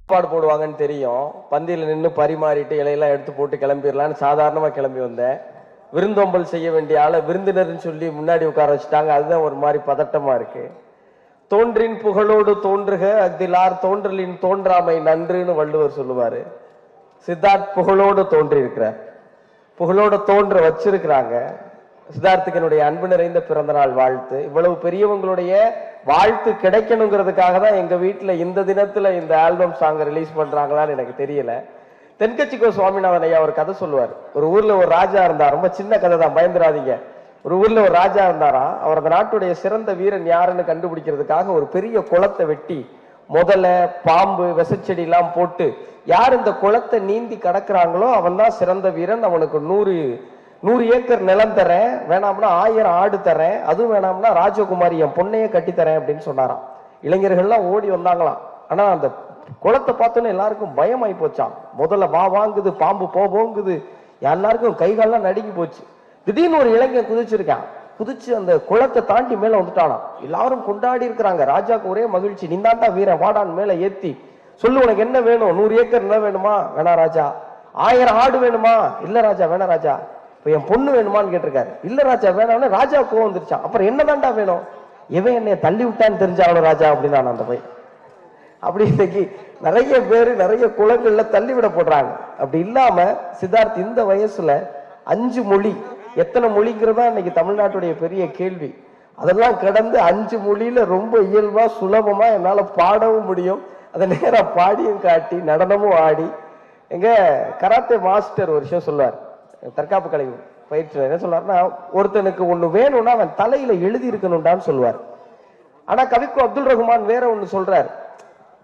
சாப்பாடு போடுவாங்கன்னு தெரியும். பந்தியில் நின்று பரிமாறிட்டு இலையெல்லாம் எடுத்து போட்டு கிளம்பிடலான்னு சாதாரணமா கிளம்பி வந்தேன். விருந்தோம்பல் செய்ய வேண்டிய ஆளை விருந்தினர்னு சொல்லி முன்னாடி உட்கார வச்சுட்டாங்க. அதுதான் ஒரு மாதிரி பதட்டமா இருக்கு. தோன்றின் புகழோடு தோன்றுக அக்திலார் தோன்றலின் தோன்றாமை நன்றுன்னு வள்ளுவர் சொல்லுவாரு. சித்தார்த் புகழோடு தோன்றி இருக்கிறார், புகழோடு தோன்ற வச்சிருக்கிறாங்க. சித்தார்த்துக்கு என்னுடைய அன்பு நிறைந்த பிறந்த நாள் வாழ்த்து. இவ்வளவு பெரியவங்களுடைய வாழ்த்து கிடைக்கணுங்கிறதுக்காக தான் எங்க வீட்டுல இந்த தினத்துல இந்த ஆல்பம் சாங் ரிலீஸ் பண்றாங்களான்னு எனக்கு தெரியல. தென்கட்சிக்கோ சுவாமிநாதன் ஐயா ஒரு கதை சொல்லுவார். ஒரு ஊர்ல ஒரு ராஜா இருந்தார். ரொம்ப சின்ன கதை தான், பயந்துராதீங்க. ஒரு ஊர்ல ஒரு ராஜா இருந்தாராம். அவர் அந்த நாட்டுடைய சிறந்த வீரன் யாருன்னு கண்டுபிடிக்கிறதுக்காக ஒரு பெரிய குளத்தை வெட்டி முதல்ல பாம்பு விசைச்செடி எல்லாம் போட்டு யார் இந்த குளத்தை நீந்தி கடக்குறாங்களோ அவன் தான் சிறந்த வீரன், அவனுக்கு 100 ஏக்கர் நிலம் தரேன், வேணாம்னா 1000 ஆடு தரேன், அதுவும் வேணாம்னா ராஜகுமாரி என் பொண்ணையே கட்டி தரேன் அப்படின்னு சொன்னாராம். இளைஞர்கள்லாம் ஓடி வந்தாங்களாம். ஆனா அந்த குளத்தை பார்த்தோன்னு எல்லாருக்கும் பயமாயி போச்சான். முதல்ல வாங்குது, பாம்பு போங்குது, எல்லாருக்கும் கைகாலெல்லாம் நடுங்கி போச்சு. திடீர்னு ஒரு இளைஞன் குதிச்சிருக்கான். குதிச்சு அந்த குளத்தை தாண்டி மேல வந்துட்டானா. எல்லாரும் கொண்டாடி இருக்கிறாங்க. ராஜாக்கு ஒரே மகிழ்ச்சி. நீந்தாண்டா வீரன், வாடான் மேல ஏத்தி சொல்லு, உனக்கு என்ன வேணும்? 100 ஏக்கர் நிலம் வேணுமா? வேணா ராஜா. 1000 ஆடு வேணுமா? இல்ல ராஜா வேணா ராஜா. இப்ப என் பொண்ணு வேணுமான்னு கேட்டிருக்காரு. இல்ல ராஜா வேணாம்னு ராஜா கோவம் வந்துருச்சான். அப்புறம் என்னதான்டா வேணும்? எவன் என்னை தள்ளி விட்டான்னு தெரிஞ்சாலும் ராஜா அப்படின்னு நான் அந்த பையன். அப்படி இன்னைக்கு நிறைய பேரு நிறைய குளங்கள்ல தள்ளி விட போடுறாங்க. அப்படி இல்லாம சித்தார்த் இந்த வயசுல 5 மொழி, எத்தனை மொழிங்கிறதா இன்னைக்கு தமிழ்நாட்டுடைய பெரிய கேள்வி. அதெல்லாம் கடந்து 5 மொழியில ரொம்ப இயல்பா சுலபமா என்னால பாடவும் முடியும், அதை நேரா பாடியும் காட்டி நடனமும் ஆடி. எங்க கராத்தே மாஸ்டர் ஒரு விஷயம் சொல்லுவார், தற்காப்பு கலை பயிற்சி என்ன சொல்றாருன்னா, ஒருத்தனுக்கு ஒண்ணு வேணும்னா அவன் தலையில எழுதி இருக்கணும்டான்னு சொல்லுவார். ஆனா கவிக்கோ அப்துல் ரஹ்மான் வேற ஒண்ணு சொல்றார்.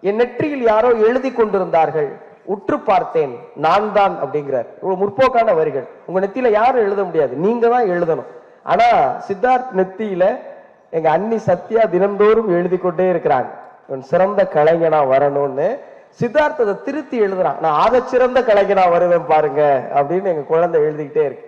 என் நெற்றியில் யாரோ எழுதி கொண்டிருந்தார்கள், உற்று பார்த்தேன், நான் தான் அப்படிங்கிறார். இவ்வளவு முற்போக்கான வரிகள். உங்க நெத்தியில யாரும் எழுத முடியாது, நீங்க தான் எழுதணும். ஆனா சித்தார்த் நெத்தியில எங்க அண்ணி சத்யா தினந்தோறும் எழுதி கொண்டே இருக்கிறாங்க, இவன் சிறந்த கலைஞனா வரணும்னு. சித்தார்த் அதை திருத்தி எழுதுறான், நான் ஆக சிறந்த கலைஞனா வருவேன் பாருங்க அப்படின்னு எங்க குழந்தை எழுதிக்கிட்டே இருக்கு.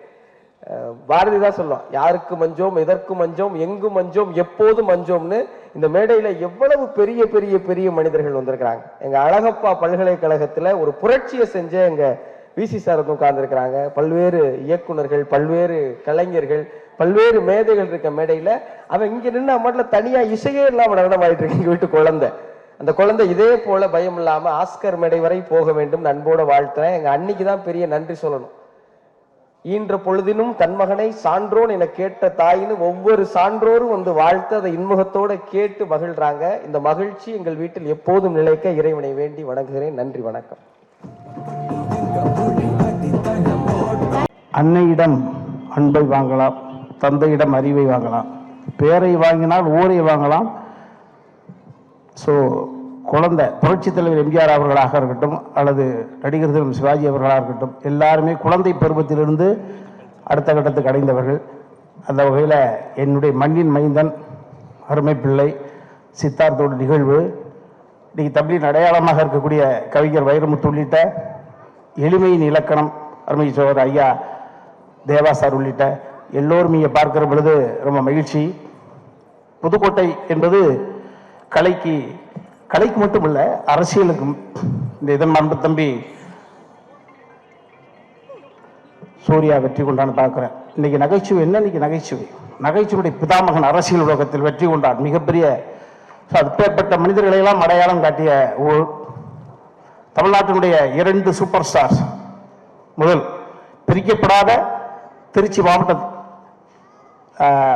பாரதி தான் சொல்லுவான், யாருக்கு மஞ்சோம், எதற்கு மஞ்சோம், எங்கு மஞ்சோம், எப்போது மஞ்சோம்னு. இந்த மேடையில எவ்வளவு பெரிய பெரிய பெரிய மனிதர்கள் வந்திருக்கிறாங்க. எங்க அழகப்பா பல்கலைக்கழகத்துல ஒரு புரட்சியை செஞ்ச எங்க விசி சார் உட்கார்ந்துருக்கிறாங்க. பல்வேறு இயக்குனர்கள், பல்வேறு கலைஞர்கள், பல்வேறு மேதைகள் இருக்க மேடையில அவன் இங்க நின்று மட்டும் தனியா இசையே இல்லாம நடனம் ஆயிட்டு இருக்கு. வீட்டு குழந்தை, அந்த குழந்தை இதே போல பயம் இல்லாம ஆஸ்கர் மேடை வரை போக வேண்டும் அன்போட வாழ்த்துறேன். எங்க அன்னைக்கு தான் பெரிய நன்றி சொல்லணும். ஈன்ற பொழுதினும் தன்மகனை சான்றோன் என கேட்ட தாயின்னு ஒவ்வொரு சான்றோரும் வந்து வாழ்த்து அதை இன்முகத்தோட கேட்டு மகிழ்றாங்க. இந்த மகிழ்ச்சி எங்கள் வீட்டில் எப்போதும் நிலைக்க இறைவனை வேண்டி வணங்குகிறேன். நன்றி, வணக்கம். அன்னையிடம் அன்பை வாங்கலாம், தந்தையிடம் அறிவை வாங்கலாம், பேரை வாங்கினால் ஊரை வாங்கலாம். ஸோ குழந்தை புரட்சி தலைவர் எம்ஜிஆர் அவர்களாக இருக்கட்டும் அல்லது நடிகர் தினம் சிவாஜி அவர்களாக இருக்கட்டும், எல்லாருமே குழந்தை பருவத்திலிருந்து அடுத்த கட்டத்துக்கு அடைந்தவர்கள். அந்த வகையில் என்னுடைய மண்ணின் மைந்தன் அருமை பிள்ளை சித்தார்த்தோட நிகழ்வு இன்னைக்கு தமிழின் அடையாளமாக இருக்கக்கூடிய கவிஞர் வைரமுத்து உள்ளிட்ட எளிமையின் இலக்கணம் அருமை சோதர் ஐயா தேவா சார் உள்ளிட்ட எல்லோரும் இங்கே பார்க்கிற பொழுது ரொம்ப மகிழ்ச்சி. புதுக்கோட்டை என்பது கலைக்கு மட்டும் இல்ல, அரசியலுக்கும். இந்த இதன் அன்பு தம்பி சூர்யா வெற்றி கொண்டான்னு பார்க்கிறேன். இன்னைக்கு நகைச்சுவை என்ன? இன்னைக்கு நகைச்சுவையுடைய பிதாமகன் அரசியல் உலகத்தில் வெற்றி கொண்டான். மிகப்பெரிய அப்பேற்பட்ட மனிதர்களை எல்லாம் அடையாளம் காட்டிய தமிழ்நாட்டினுடைய 2 சூப்பர் ஸ்டார்ஸ். முதல் பிரிக்கப்படாத திருச்சி மாவட்டம்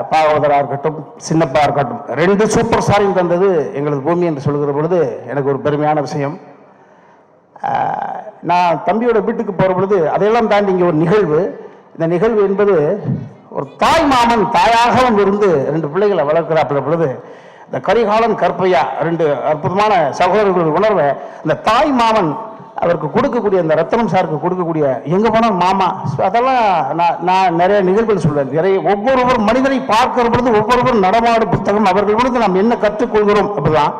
பாகவதராக இருக்கட்டும், சின்னப்பா இருக்கட்டும், 2 சூப்பர் ஸ்டாரையும் தந்தது எங்களது பூமி என்று சொல்கிற பொழுது எனக்கு ஒரு பெருமையான விஷயம். நான் தம்பியோட வீட்டுக்கு போகிற பொழுது அதையெல்லாம் தாண்டி இங்கே ஒரு நிகழ்வு. இந்த நிகழ்வு என்பது ஒரு தாய் மாமன் தாயாகவும் இருந்து 2 பிள்ளைகளை வளர்க்கிறாப்புல பொழுது இந்த கரிகாலன் கற்பையா 2 அற்புதமான சகோதரர்கள் உணர்வை இந்த தாய் மாமன் அவருக்கு கொடுக்கக்கூடிய, அந்த ரத்தனம் சாருக்கு கொடுக்கக்கூடிய, எங்க போனா மாமா, அதெல்லாம் நான் நிறைய நிகழ்வுகள் சொல்றேன். நிறைய ஒவ்வொருவர் மனிதனை பார்க்கிற பொழுது ஒவ்வொருவரும் நடமாடு புத்தகம், அவர்கள் பொழுது நாம் என்ன கற்றுக்கொள்கிறோம் அப்படிதான்.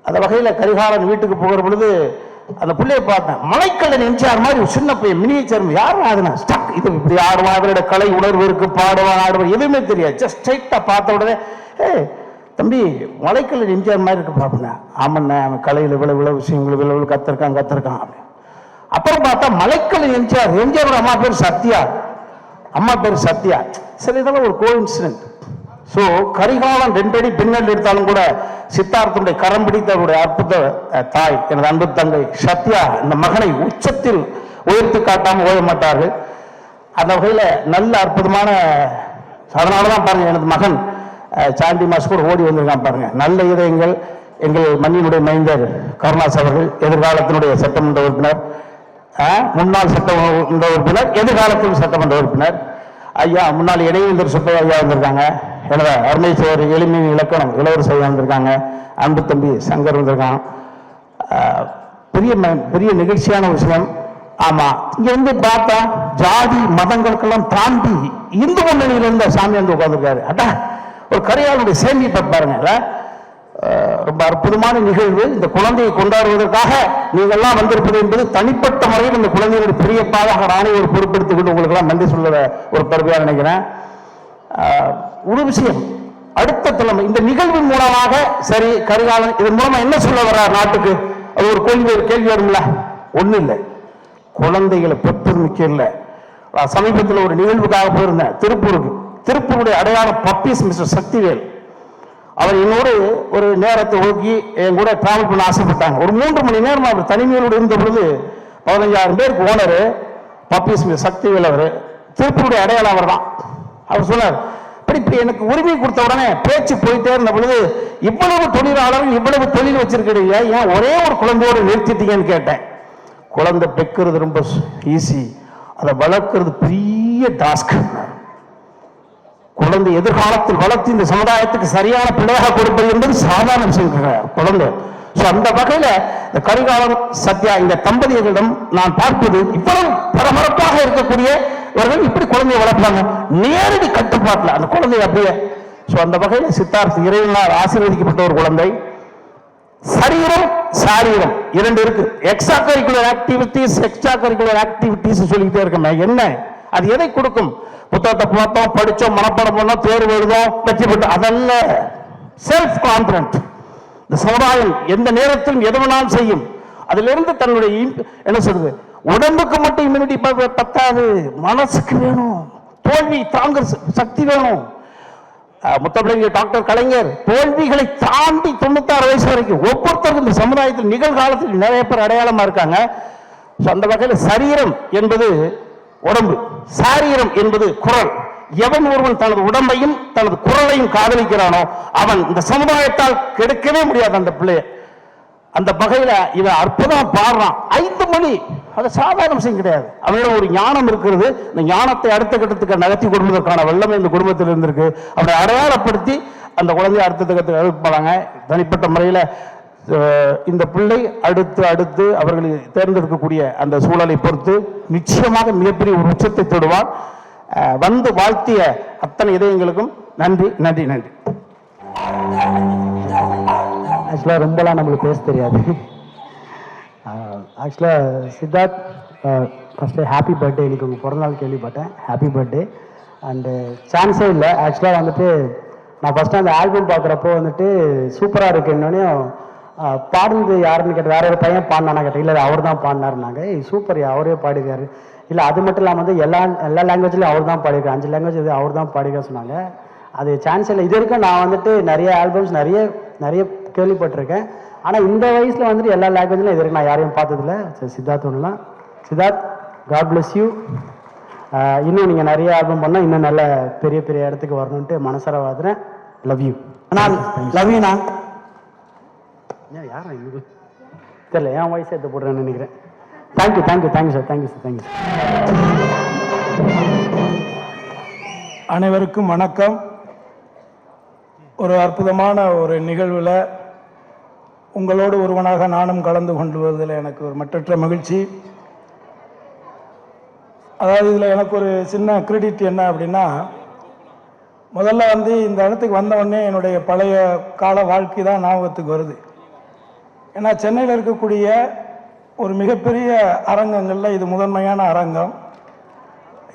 அந்த வகையில கரிகாலன் வீட்டுக்கு போகிற பொழுது அந்த பிள்ளையை பார்த்தேன். மலைக்கல்லன் எம்ஜிஆர் மாதிரி ஒரு சின்ன பையன், மினியேச்சர். யாரும் ஆகுனா ஸ்டக், இது இப்படி ஆடுவான், அவரோட கலை உணர்வு இருக்கு, பாடுவான், ஆடுவான், எதுவுமே தெரியாது. ஜஸ்ட் ஸ்ட்ரைட்டா பார்த்த உடனே தம்பி மலைக்கல் எம்ஜிஆர் மாதிரி இருக்கு பாப்பண்ண. ஆமண்ண அவன் கலையில் இவ்வளவு விஷயங்கள் இவ்வளவு கத்திருக்கான் அப்படின்னு. அப்புறம் பார்த்தா மலைக்கல் எம்ஜிஆர் அம்மா பேர் சத்யா. சரி, இதெல்லாம் ஒரு கோஇன்சிடென்ட். ஸோ கரிகாலன் 2 அடி பின்னல் எடுத்தாலும் கூட சித்தார்த்தனுடைய கரம் பிடித்த அவருடைய அற்புத தாய் எனது அன்பு தங்கை சத்யா இந்த மகனை உச்சத்தில் உயர்த்தி காட்டாமல் ஓய மாட்டார்கள். அந்த வகையில் நல்ல அற்புதமான, அதனாலதான் பாருங்க எனது மகன் சாண்டி மாஸ் கூட ஓடி வந்திருக்கான் பாருங்க. நல்ல இதயங்கள். எங்கள் மண்ணினுடைய மைந்தர் கருணாஸ் அவர்கள் எதிர்காலத்தினுடைய சட்டமன்ற உறுப்பினர், முன்னாள் சட்டமன்ற உறுப்பினர், எதிர்காலத்தில் சட்டமன்ற உறுப்பினர். ஐயா முன்னாள் இணைவேந்தர் சுப்பையா ஐயா வந்திருக்காங்க. எனது அருமை சோர் எளிமை இலக்கணம் இளவரசு ஐயா வந்திருக்காங்க. அன்பு தம்பி சங்கர் வந்திருக்கான். பெரிய நிகழ்ச்சியான விஷயம். ஆமா, இங்க வந்து பார்த்தா ஜாதி மதங்களுக்கெல்லாம் தாண்டி இந்து முன்னணியில இருந்த சாமி வந்து உட்கார்ந்துருக்காரு. அட்டா ஒரு கரிகாலனுடைய சேமிப்பை பாருங்க. ரொம்ப அற்புதமான நிகழ்வு. இந்த குழந்தையை கொண்டாடுவதற்காக நீங்கள்லாம் வந்திருப்பது என்பது தனிப்பட்ட முறையில் இந்த குழந்தையுடைய பெரியப்பாக நானே ஒரு பொறுப்பெடுத்துக்கிட்டு உங்களுக்கு எல்லாம் நன்றி சொல்ல ஒரு பெருமையா நினைக்கிறேன். ஒரு விஷயம், அடுத்த தலைமை இந்த நிகழ்வின் மூலமாக சரி கரிகாலன் இதன் மூலமா என்ன சொல்ல வர்றார் நாட்டுக்கு, அது ஒரு கேள்வி வரும்ல. ஒண்ணு இல்லை, குழந்தைகளை பெற்றமிக்க இல்லை. சமீபத்தில் ஒரு நிகழ்வுக்காக போயிருந்தேன் திருப்பூருடைய அடையாளம் பப்பீஸ் மிஸ்டர் சக்திவேல். அவர் என்னோடு ஒரு நேரத்தை ஒதுக்கி என் கூட டிராவல் பண்ண ஆசைப்பட்டாங்க. ஒரு 3 மணி நேரம் அவர் தனிமையோடு இருந்த பொழுது 15,000 பேருக்கு ஓனரு பப்பீஸ் மிஸ்டர் சக்திவேல். அவர் திருப்பூருடைய அடையாளம் அவர் தான். அவர் சொன்னார், இப்படி எனக்கு உரிமை கொடுத்த உடனே பேச்சு போயிட்டே இருந்த பொழுது, இவ்வளவு தொழிலாளர்கள் இவ்வளவு தொழில் வச்சிருக்கிறீங்க, ஏன் ஒரே ஒரு குழந்தையோடு நிறுத்திட்டீங்கன்னு கேட்டேன். குழந்தை பெக்கிறது ரொம்ப ஈஸி, அதை வளர்க்கிறது பெரிய டாஸ்க். குழந்தை எதிர்காலத்தில் வளர்த்து இந்த சமுதாயத்துக்கு சரியான பிள்ளையாக கொடுப்பது என்பது சாதாரண விஷயம் குழந்தை. அந்த வகையில இந்த கரிகாலன் சத்யா இந்த தம்பதியர்களிடம் நான் பார்ப்பது, இவ்வளவு பரபரப்பாக இருக்கக்கூடியவர்கள் இப்படி குழந்தையை வளர்ப்பாங்க நேரடி கட்டுப்பாட்டில் அந்த குழந்தை அப்படியே. அந்த வகையில் சித்தார்த்த இறைவனால் ஆசீர்வதிக்கப்பட்ட ஒரு குழந்தை. சரீரம் சாரீரம் 2 இருக்கு. எக்ஸ்ட்ரா கரிக்குலர் ஆக்டிவிட்டிஸ் சொல்லிக்கிட்டே இருக்கேன். என்ன அது எதை கொடுக்கும்? புத்தகத்தை பார்த்தோம், படிச்சோம், மனப்பாடம் பண்ணோம், தேர்வு எழுதோம், வெற்றி பெற்றோம், அதல்ல. Self confident. இந்த சமுதாயம் எந்த நேரத்திலும் எது வேணாலும் செய்யும். அதிலிருந்து தன்னுடைய என்ன சொல்றது, உடம்புக்கு மட்டும் இம்யூனிட்டி பத்தாது, மனசுக்கு வேணும், தோல்வி தாங்குற சக்தி வேணும். முத்தமிழ் டாக்டர் கலைஞர் தோல்விகளை தாண்டி 96 வயசு வரைக்கும் ஒவ்வொருத்தருக்கும் இந்த சமுதாயத்தில் நிகழ்காலத்தில் நிறைய பேர் அடையாளமா இருக்காங்க. அந்த வகையில் சரீரம் என்பது உடம்பு, சாரீரம் என்பது குரல். எவன் ஒருவன் தனது உடம்பையும் தனது குரலையும் காதலிக்கிறானோ அவன் இந்த சமுதாயத்தால் கெடுக்கவே முடியாது அந்த பிள்ளைய. அந்த வகையில இவன் அற்புதமா பாடுறான். 5 மொழி, அது சாதாரண விஷயம் கிடையாது. அவனிடம் ஒரு ஞானம் இருக்கிறது. இந்த ஞானத்தை அடுத்த கட்டத்துக்கு நகர்த்தி கொடுப்பதற்கான வெள்ளமே இந்த குடும்பத்தில் இருந்திருக்கு. அவனை அடையாளப்படுத்தி அந்த குழந்தைய அடுத்த கட்டத்துக்கு அனுப்பாங்க. தனிப்பட்ட முறையில இந்த பிள்ளை அடுத்து அவர்களை தேர்ந்தெடுக்கக்கூடிய அந்த சூழலை பொறுத்து நிச்சயமாக மிகப்பெரிய ஒரு உச்சத்தை தொடுவார். வந்து வாழ்த்திய அத்தனை இதயங்களுக்கும் நன்றி நன்றி நன்றி. ஆக்சுவலாக ரொம்பலாம் நம்மளுக்கு பேச தெரியாது. ஆக்சுவலாக சித்தார்த், ஃபஸ்ட்டு ஹாப்பி பர்த்டே. இன்னைக்கு உங்கள் பிறந்தநாள் கேள்விப்பட்டேன். Happy birthday. அண்டு சான்ஸே இல்லை. ஆக்சுவலாக வந்துட்டு நான் ஃபஸ்ட்டு அந்த ஆல்பம் பார்க்குறப்போ வந்துட்டு சூப்பராக இருக்குன்னொன்னே பாடுனது யாருன்னு கேட்டு வேற ஒரு பையன் பாடினானா கேட்டேன். இல்லை அவர் தான் பாடினாருனாங்க. சூப்பர், அவரே பாடிக்காரு. இல்லை அது மட்டும் இல்லாமல் வந்து எல்லா லாங்குவேஜ்லையும் அவர் தான் பாடிருக்காரு. 5 லாங்குவேஜ் அவர் தான் பாடிக்க சொன்னாங்க. அது சான்ஸ் இல்லை. இது வரைக்கும் நான் வந்துட்டு நிறைய ஆல்பம்ஸ் நிறைய கேள்விப்பட்டிருக்கேன். ஆனால் இந்த வயசில் வந்துட்டு எல்லா லாங்குவேஜ்லையும் இது வரைக்கும் நான் யாரையும் பார்த்ததில்ல. சித்தார்த் ஒன்றுலாம். Siddharth, god bless you. இன்னும் நீங்கள் நிறைய ஆல்பம் பண்ணால் இன்னும் நல்ல பெரிய பெரிய இடத்துக்கு வரணுன்ட்டு மனசார வாதுறேன். Love you. லவ் யூண்ணா. யாரா இது தெரியல, என் வயசு எடுத்து போடுறேன்னு நினைக்கிறேன். Thank you sir. Thank you sir. அனைவருக்கும் வணக்கம். ஒரு அற்புதமான ஒரு நிகழ்வில் உங்களோடு ஒருவனாக நானும் கலந்து கொள்வதில் எனக்கு ஒரு மற்றற்ற மகிழ்ச்சி. அதாவது இதில் எனக்கு ஒரு சின்ன கிரெடிட் என்ன அப்படின்னா, முதல்ல வந்து இந்த இடத்துக்கு வந்த உடனே என்னுடைய பழைய கால வாழ்க்கை தான் ஞாபகத்துக்கு வருது. ஏன்னா சென்னையில் இருக்கக்கூடிய ஒரு மிகப்பெரிய அரங்கங்களில் இது முதன்மையான அரங்கம்.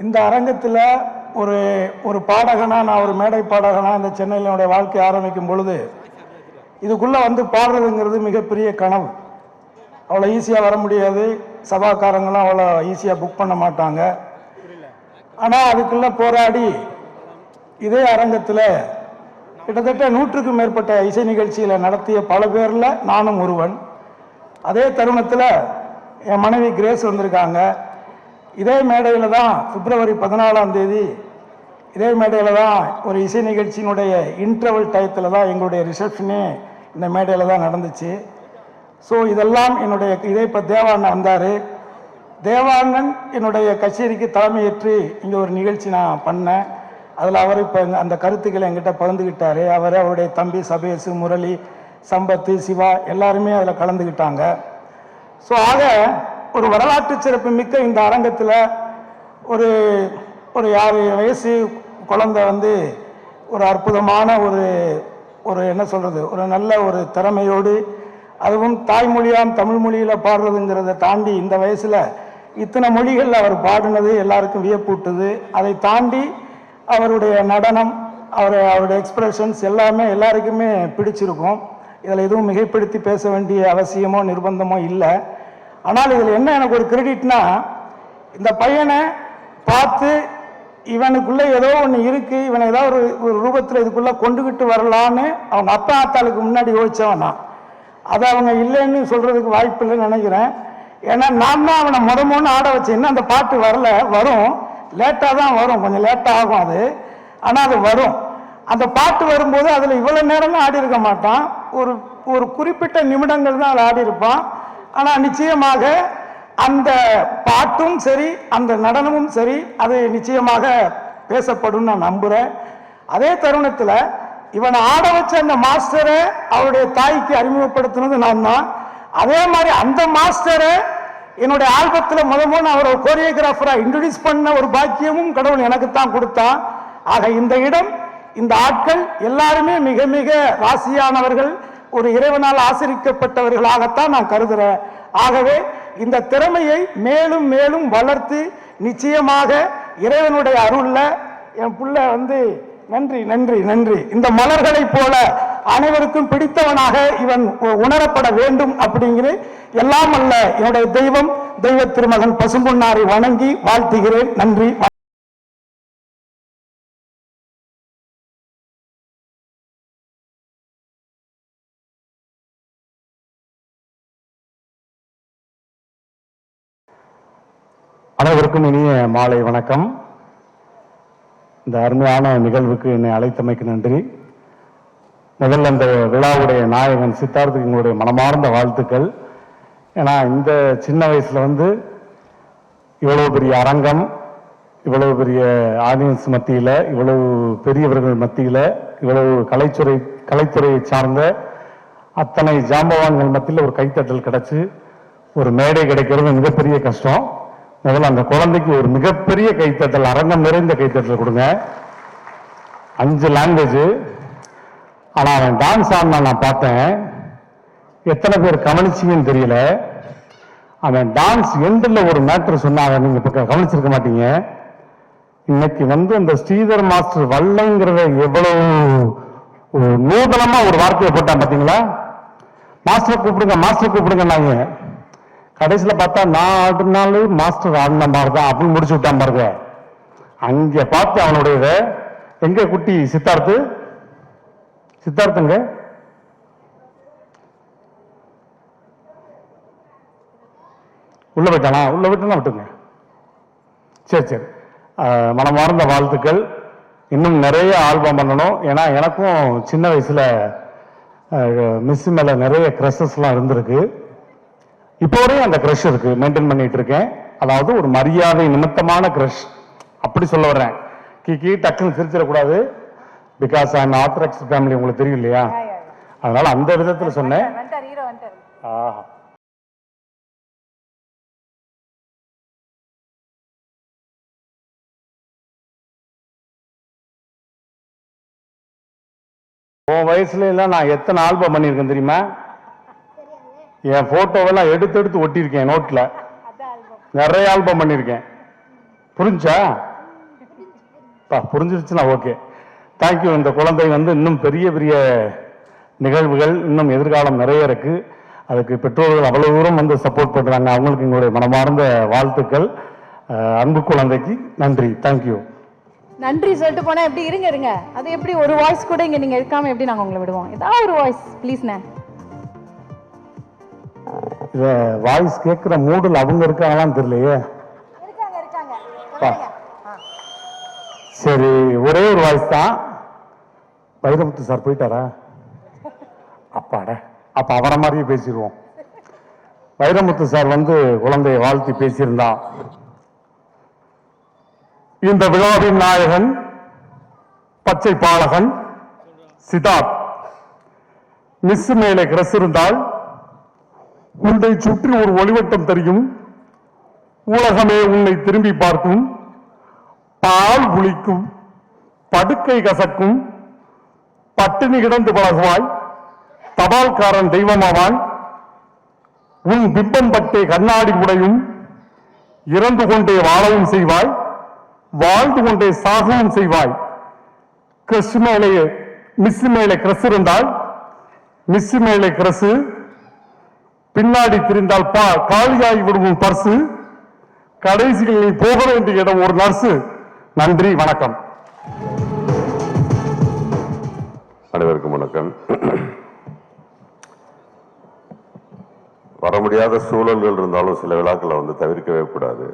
இந்த அரங்கத்தில் ஒரு ஒரு பாடகனா, நான் ஒரு மேடை பாடகனா இந்த சென்னையில் என்னுடைய வாழ்க்கை ஆரம்பிக்கும் பொழுது இதுக்குள்ளே வந்து பாடுறதுங்கிறது மிகப்பெரிய கனவு. அவ்வளோ ஈஸியாக வர முடியாது, சபாக்காரங்களும் அவ்வளோ ஈஸியாக புக் பண்ண மாட்டாங்க. ஆனால் அதுக்குள்ளே போராடி இதே அரங்கத்தில் கிட்டத்தட்ட 100க்கும் மேற்பட்ட இசை நிகழ்ச்சிகளை நடத்திய பல பேரில் நானும் ஒருவன். அதே தருணத்தில் என் மனைவி கிரேஸ் வந்திருக்காங்க. இதே மேடையில் தான் பிப்ரவரி 14ஆம் தேதி இதே மேடையில் தான் ஒரு இசை நிகழ்ச்சியினுடைய இன்டர்வல் டயத்தில் தான் எங்களுடைய ரிசப்ஷனே இந்த மேடையில் தான் நடந்துச்சு. ஸோ இதெல்லாம் என்னுடைய இதே இப்போ தேவாண்ணன் வந்தார். தேவாண்ணன் என்னுடைய கச்சேரிக்கு தலைமையேற்று இங்கே ஒரு நிகழ்ச்சி நான் பண்ணேன். அதில் அவர் இப்போ அந்த கருத்துக்களை என்கிட்ட பகிர்ந்துக்கிட்டாரு. அவருடைய தம்பி சபேஷ், முரளி, சம்பத்து, சிவா எல்லாருமே அதில் கலந்துக்கிட்டாங்க. ஸோ ஆக ஒரு வரலாற்று சிறப்பு மிக்க இந்த அரங்கத்தில் ஒரு 6 வயசு குழந்தை வந்து ஒரு அற்புதமான ஒரு என்ன சொல்கிறது, ஒரு நல்ல ஒரு திறமையோடு, அதுவும் தாய்மொழியாம் தமிழ் மொழியில் பாடுறதுங்கிறத தாண்டி இந்த வயசில் இத்தனை மொழிகள் அவர் பாடினது எல்லாருக்கும் வியப்பூட்டுது. அதை தாண்டி அவருடைய நடனம், அவருடைய எக்ஸ்பிரஷன்ஸ் எல்லாமே எல்லாருக்குமே பிடிச்சிருக்கும். இதில் எதுவும் மிகைப்படுத்தி பேச வேண்டிய அவசியமோ நிர்பந்தமோ இல்லை. ஆனால் இதில் என்ன எனக்கு ஒரு கிரெடிட்னா, இந்த பையனை பார்த்து இவனுக்குள்ளே ஏதோ ஒன்று இருக்குது, இவனை ஏதாவது ஒரு ரூபத்தில் இதுக்குள்ளே கொண்டுகிட்டு வரலான்னு அவங்க அப்பா ஆத்தாளுக்கு முன்னாடி யோசிச்சவன் நான். அதை அவங்க இல்லைன்னு சொல்கிறதுக்கு வாய்ப்பு இல்லைன்னு நினைக்கிறேன். ஏன்னா நான் தான் அவனை முதல்ல ஆட வச்சேன்னா அந்த பாட்டு வரல, வரும், லேட்டாக தான் வரும், கொஞ்சம் லேட்டாக ஆகும் அது, ஆனால் அது வரும். அந்த பாட்டு வரும்போது அதில் இவ்வளோ நேரம்லாம் ஆடி இருக்க மாட்டான், ஒரு குறிப்பிட்ட நிமிடங்கள் தான் அதில் ஆடி இருப்பான். ஆனால் நிச்சயமாக அந்த பாட்டும் சரி, அந்த நடனமும் சரி, அது நிச்சயமாக பேசப்படும் நான் நம்புகிறேன். அதே தருணத்தில் இவனை ஆட வச்ச அந்த மாஸ்டரை அவருடைய தாய்க்கு அறிமுகப்படுத்தினது நான் தான். அதே மாதிரி அந்த மாஸ்டரை என்னுடைய ஆல்பத்தில் முதல்ல அவர் ஒரு கோரியோகிராஃபராக இன்ட்ரடியூஸ் பண்ண ஒரு பாக்கியமும் கடவுள் எனக்கு தான் கொடுத்தான். ஆக இந்த இடம், இந்த ஆட்கள் எல்லாருமே மிக மிக ராசியானவர்கள், ஒரு இறைவனால் ஆசிரிக்கப்பட்டவர்களாகத்தான் நான் கருதுறேன். ஆகவே இந்த திறமையை மேலும் மேலும் வளர்த்து நிச்சயமாக இறைவனுடைய அருள்ல என் புள்ள வந்து நன்றி நன்றி நன்றி இந்த மலர்களை போல அனைவருக்கும் பிடித்தவனாக இவன் உணரப்பட வேண்டும் அப்படிங்கிற எல்லாம் அல்ல என்னுடைய தெய்வம் தெய்வ திருமகன் பசும்பொன்னாரை வணங்கி வாழ்த்துகிறேன். நன்றி. அனைவருக்கும் இனிய மாலை வணக்கம். இந்த அருமையான நிகழ்வுக்கு என்னை அழைத்தமைக்கு நன்றி. முதல்ல இந்த விழாவுடைய நாயகன் சித்தார்த்துக்கு எங்களுடைய மனமார்ந்த வாழ்த்துக்கள். ஏன்னா இந்த சின்ன வயசுல வந்து இவ்வளவு பெரிய அரங்கம், இவ்வளவு பெரிய ஆடியன்ஸ் மத்தியில, இவ்வளவு பெரியவர்கள் மத்தியில, இவ்வளவு கலைத்துறையை சார்ந்த அத்தனை ஜாம்பவான்கள் மத்தியில் ஒரு கைத்தட்டல் கிடைச்சு ஒரு மேடை கிடைக்கிறது மிகப்பெரிய கஷ்டம். முதல்ல அந்த குழந்தைக்கு ஒரு மிகப்பெரிய கைத்தட்டல், அரங்கம் நிறைந்த கைத்தட்டல் கொடுங்க. 5 லாங்குவேஜ். ஆனா அவன் டான்ஸ் ஆடினா நான் பார்த்தேன், எத்தனை பேர் கவனிச்சிங்கன்னு தெரியல. அவன் டான்ஸ் எண்டில் ஒரு மேட்ரு சொன்னாங்க, நீங்க கவனிச்சிருக்க மாட்டீங்க. இன்னைக்கு வந்து அந்த ஸ்ரீதர் மாஸ்டர் வல்லைங்கிறத எவ்வளவு நூதனமா ஒரு வார்த்தையை போட்டான் பாத்தீங்களா? மாஸ்டர் கூப்பிடுங்க, மாஸ்டர் கூப்பிடுங்க. நாங்க கடைசியில பார்த்தா நான் ஆடினாலும் மாஸ்டர் ஆடின மாதிரி தான் அப்படின்னு முடிச்சு விட்டான் பாருங்க. அங்க பார்த்து அவனுடைய எங்க குட்டி சித்தார்த்துங்க உள்ள போயிட்டானா? உள்ள போயிட்டானா விட்டுங்க. சரி மனமார்ந்த வாழ்த்துக்கள். இன்னும் நிறைய ஆல்பம் பண்ணணும். ஏன்னா எனக்கும் சின்ன வயசுல மிஸ் மேல நிறைய கிரஷஸ்லாம் இருந்திருக்கு. இப்போ வரையும் அந்த கிரஷ் இருக்கு, மெயின்டைன் பண்ணிட்டு இருக்கேன். அதாவது ஒரு மரியாதை நிமித்தமான கிரஷ், அப்படி சொல்ல வர்றேன். கீ டக்குன்னு சிரிச்சிடக்கூடாது. Because I am orthodox family, உங்களுக்கு தெரியும் இல்லையா? அதனால அந்த விதத்துல சொன்னேன். உன் வயசுல எல்லாம் நான் எத்தனை ஆல்பம் பண்ணியிருக்கேன் தெரியுமா? என் போட்டோவெல்லாம் எடுத்து ஒட்டியிருக்கேன் நோட்ல. நிறைய ஆல்பம் பண்ணியிருக்கேன். புரிஞ்சா? புரிஞ்சிருச்சுன்னா ஓகே. தேங்க்யூ. இந்த குழந்தை வந்து இன்னும் பெரிய பெரிய நிகழ்வுகள், இன்னும் எதிர்காலம் நிறைய இருக்கு. அதுக்கு பெற்றோர்கள் அவ்வளவு தூரம் வந்து சப்போர்ட் பண்றாங்க. அவங்களுக்கு எங்களுடைய மனமார்ந்த வாழ்த்துக்கள். அன்பு குழந்தைக்கு நன்றி. தேங்க்யூ. நன்றி சொல்லிட்டு போனா எப்படி? இருங்க அது எப்படி ஒரு வாய்ஸ் கூட இங்க நீங்க இருக்காம எப்படி நாங்க உங்களை விடுவோம்? ஏதாவது ஒரு வாய்ஸ் ப்ளீஸ்ண்ணே. இத வாய்ஸ் கேட்கிற மூடுல அவங்க இருக்காங்களான்னு தெரியலையே. சரி, ஒரே ஒரு வாய்ஸ் தான். வைரமுத்து சார் போயிட்டாரா? அப்பாட, அப்ப அவரை மாதிரியே பேசிடுவோம். வைரமுத்து சார் வந்து குழந்தையை வாழ்த்தி பேசியிருந்தா, இந்த விழாவின் நாயகன் பச்சை பாலகன் சித்தார்த். மிஸ் மேலே கிரஸ் இருந்தால் உன்னை சுற்றி ஒரு ஒளிவட்டம் தெரியும், உலகமே உன்னை திரும்பி பார்க்கும், பால் புளிக்கும், படுக்கை கசக்கும், பட்டினி கிடந்து பழகுவாய், தபால்காரன் தெய்வமாவான், உன் பிம்பம் பட்டே கண்ணாடி உடையும், இறந்து கொண்டே வாழவும் செய்வாய், வாழ்ந்து கொண்டே சாகவும் செய்வாய். கிரஸ் மேலே மிஸ் மேலே கிரஸ் இருந்தால் மிஸ் மேலே கிரஸ், பின்னாடி திரிந்தால் காலியாகி விடுவோம் பர்சு, கடைசியில் நீ போக வேண்டிய இடம் ஒரு நர்ஸு. நன்றி, வணக்கம். அனைவருக்கும் வணக்கம். வர முடியாத சூழல்கள் இருந்தாலும் சில விழாக்களை வந்து தவிர்க்கவே கூடாது.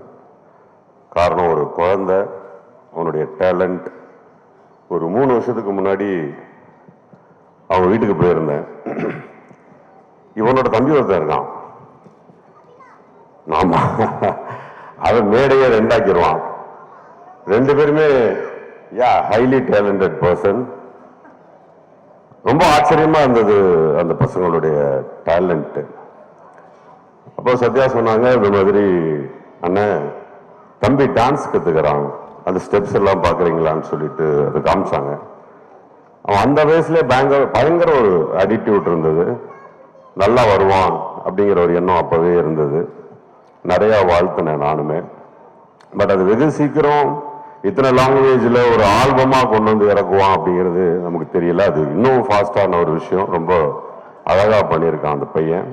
காரணம், ஒரு குழந்தை அவனுடைய டேலண்ட். ஒரு 3 வருஷத்துக்கு முன்னாடி அவன் வீட்டுக்கு போயிருந்தேன். இவனோட தம்பி ஒருத்தன் இருக்கான். ஆமா, அவன் மேடையை 2 ஆக்கிடுவான். 2 பேருமே ஹைலி டேலண்டட் பர்சன். ரொம்ப ஆச்சரியமா இருந்தது அந்த பசங்களுடைய டேலண்ட். அப்போ சத்யா சொன்னாங்க, இந்த மாதிரி அண்ணன் தம்பி டான்ஸ் கத்துக்கிறான், அந்த ஸ்டெப்ஸ் எல்லாம் பாக்குறீங்களான்னு சொல்லிட்டு அது காமிச்சாங்க. அவன் அந்த வயசுலேயே பயங்கர ஒரு ஆட்டிடியூட் இருந்தது. நல்லா வருவான் அப்படிங்கிற ஒரு எண்ணம் அப்பவே இருந்தது. நிறைய வாழ்த்துனேன் நானுமே. பட் அது வெகு சீக்கிரம் இத்தனை லாங்குவேஜ்ல ஒரு ஆல்பமா கொண்டு வந்து இறக்குவான் அப்படிங்கிறது நமக்கு தெரியல. அது இன்னும் ஃபாஸ்டான ஒரு விஷயம். ரொம்ப அழகா பண்ணியிருக்கான் அந்த பையன்.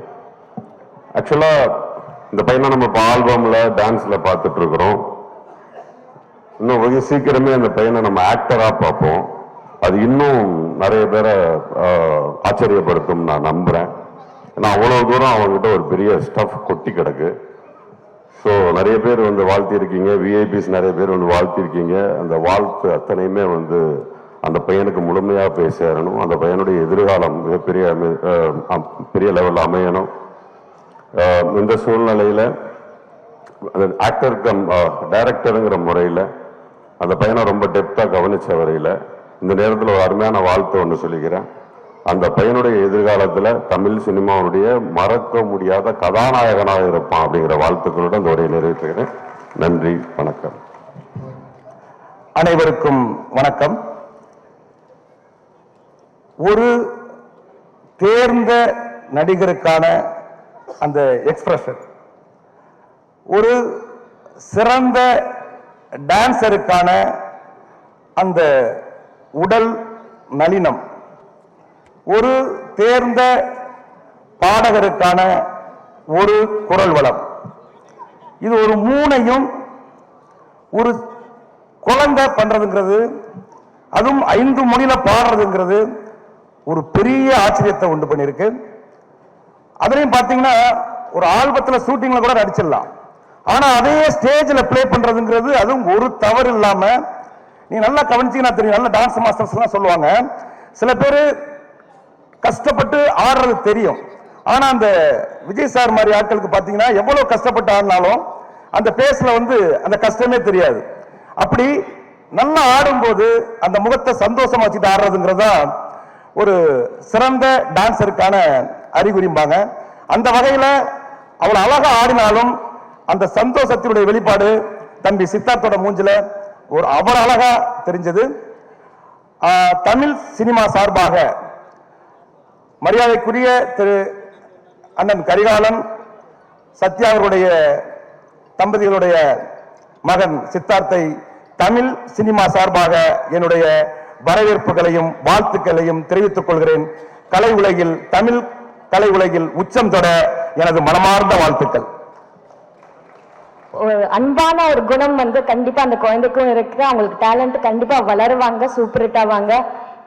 ஆக்சுவலா இந்த பையனை நம்ம இப்போ ஆல்பம்ல டான்ஸ்ல பார்த்துட்டு இருக்கிறோம். இன்னும் வெகு சீக்கிரமே அந்த பையனை நம்ம ஆக்டரா பார்ப்போம். அது இன்னும் நிறைய பேரை ஆச்சரியப்படுத்தும் நான் நம்புறேன். ஏன்னா அவ்வளவு தூரம் அவங்ககிட்ட ஒரு பெரிய ஸ்டஃப் கொட்டி கிடக்கு. ஸோ நிறைய பேர் வந்து வாழ்த்திருக்கீங்க, விஐபிஸ் நிறைய பேர் வந்து வாழ்த்திருக்கீங்க. அந்த வாழ்த்து அத்தனையுமே வந்து அந்த பையனுக்கு முழுமையா போய் சேரணும். அந்த பையனுடைய எதிர்காலம் மிகப்பெரிய பெரிய லெவலில் அமையணும். இந்த சூழ்நிலையில ஆக்டர் டைரக்டருங்கிற முறையில் அந்த பையனை ரொம்ப டெப்தா கவனிச்ச வரையில் இந்த நேரத்தில் ஒரு அருமையான வாழ்த்து ஒன்று சொல்லிக்கிறேன். அந்த பையனுடைய எதிர்காலத்தில் தமிழ் சினிமாவுடைய மறக்க முடியாத கதாநாயகனாக இருப்பான் அப்படிங்கிற வாழ்த்துக்களுடன் இந்த உரையை நிறைவேற்றுகிறேன். நன்றி, வணக்கம். அனைவருக்கும் வணக்கம். ஒரு தேர்ந்த நடிகருக்கான அந்த எக்ஸ்பிரஷன், ஒரு சிறந்த டான்சருக்கான அந்த உடல் நளினம், ஒரு தேர்ந்த பாடகருக்கான ஒரு குரல் வளம், இது ஒரு 3ஐயும் ஒரு குழந்தை பண்றதுங்கிறது, அதுவும் 5 மொழியில பாடுறதுங்கிறது ஒரு பெரிய ஆச்சரியத்தை உண்டு பண்ணிருக்கு. அதுலயும் பாத்தீங்கன்னா ஒரு ஆல்பத்துல ஷூட்டிங்ல கூட நடிச்சிடலாம். ஆனா அதே ஸ்டேஜ்ல பிளே பண்றதுங்கிறது, அதுவும் ஒரு தவறு இல்லாம, நீ நல்லா கவனிச்சீங்கன்னா தெரியும். நல்ல டான்ஸ் மாஸ்டர்ஸ் எல்லாம் சொல்லுவாங்க, சில பேர் கஷ்டப்பட்டு ஆடுறது தெரியும். ஆனா அந்த விஜய் சார் மாதிரி ஆட்களுக்கு பாத்தீங்கன்னா எவ்வளவு கஷ்டப்பட்டு ஆடினாலும் அந்த பேஸ்ல வந்து அந்த கஷ்டமே தெரியாது. அப்படி நல்லா ஆடும்போது அந்த முகத்தை சந்தோஷமா வச்சுட்டு ஆடுறதுங்கிறதா ஒரு சிறந்த டான்சருக்கான அறிகுறிம்பாங்க. அந்த வகையில அவ்வளவு அழகா ஆடினாலும் அந்த சந்தோஷத்தினுடைய வெளிப்பாடு தம்பி சித்தார்த்தோட மூஞ்சில ஒரு அவ்வளவு அழகா தெரிஞ்சது. தமிழ் சினிமா சார்பாக மரியாதைக்குரிய திரு அண்ணன் கரிகாலன் சத்யா அவருடைய தம்பதிகளுடைய மகன் சித்தார்த்தை தமிழ் சினிமா சார்பாக என்னுடைய வரவேற்புகளையும் வாழ்த்துக்களையும் தெரிவித்துக் கொள்கிறேன். கலை உலகில் தமிழ் கலை உலகில் உச்சம் தொட எனது மனமார்ந்த வாழ்த்துக்கள். ஒரு அன்பான ஒரு குணம் வந்து கண்டிப்பா அந்த குழந்தைக்கும் இருக்கு. அவங்களுக்கு டேலண்ட் கண்டிப்பா வளருவாங்க, சூப்பர் ஹிட் ஆவாங்க.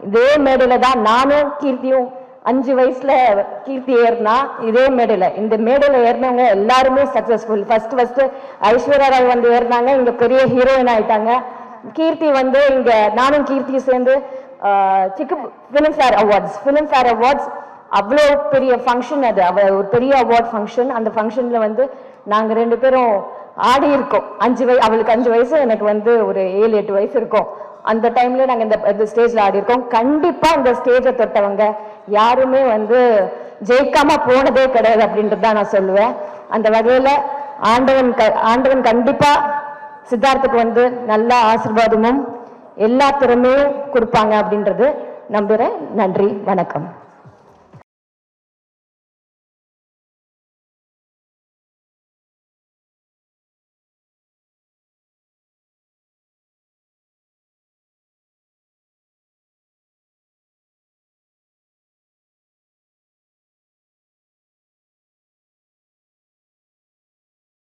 இதே மேடையில தான் நானும் கீர்த்தியும் 5 வயசுல கீர்த்தி ஏறினா இதே மேடையில, இந்த மேடையில ஏறினவங்க எல்லாருமே சக்சஸ்ஃபுல். ஃபர்ஸ்ட் ஐஸ்வர்யா ராய் வந்து ஏறினாங்க, இங்க பெரிய ஹீரோயின் ஆயிட்டாங்க. கீர்த்தி வந்து இங்க நானும் கீர்த்தி சேர்ந்து ஃபிலிம்ஃபேர் அவார்ட்ஸ் அவ்வளோ பெரிய ஃபங்க்ஷன், அது ஒரு பெரிய அவார்ட் ஃபங்க்ஷன். அந்த ஃபங்க்ஷன்ல வந்து நாங்க 2 பேரும் ஆடி இருக்கோம். அவளுக்கு 5 வயசு, எனக்கு வந்து ஒரு 7-8 வயசு இருக்கும். அந்த டைம்ல நாங்க இந்த ஸ்டேஜ்ல ஆடி இருக்கோம். கண்டிப்பா இந்த ஸ்டேஜை தொட்டவங்க யாருமே வந்து ஜெயிக்காம போனதே கிடையாது அப்படின்றது தான் நான் சொல்லுவேன். அந்த வகையில ஆண்டவன் கண்டிப்பா சித்தார்த்துக்கு வந்து நல்ல ஆசீர்வாதமும் எல்லா திறமையும் கொடுப்பாங்க அப்படின்றது நம்புறேன். நன்றி, வணக்கம்.